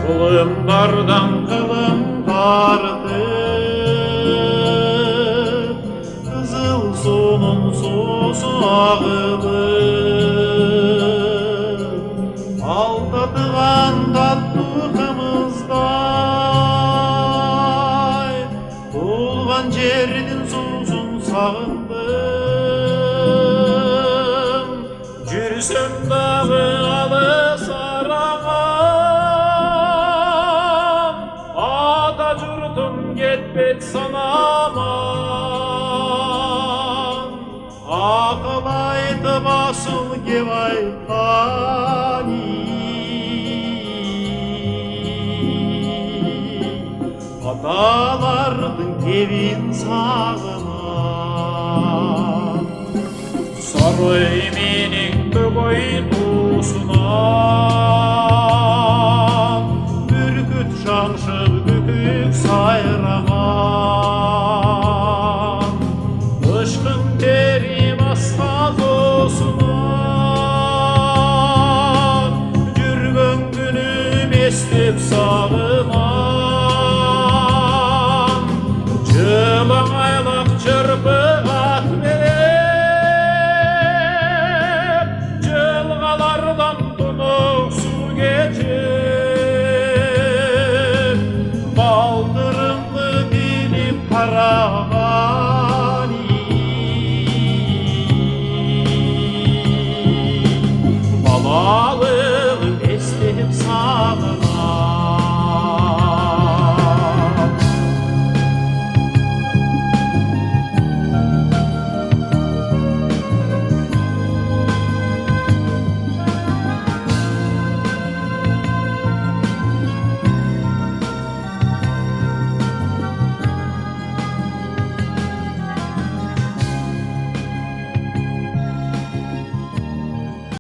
Kılımlardan kılım kardı, kızıl sunun susu ağıdı. Aldatılan tatlılığımızday, bulgan жердин susun sağındım. Жүрсем дағы алыс араңан, ата жұртым кетпек санаман. Ақыл айтып асыл кеп айтқаны, аталардың кебін сағынам. Сарой менің бөгөй туысынан, бүркіт шаңшып күтік сайраған.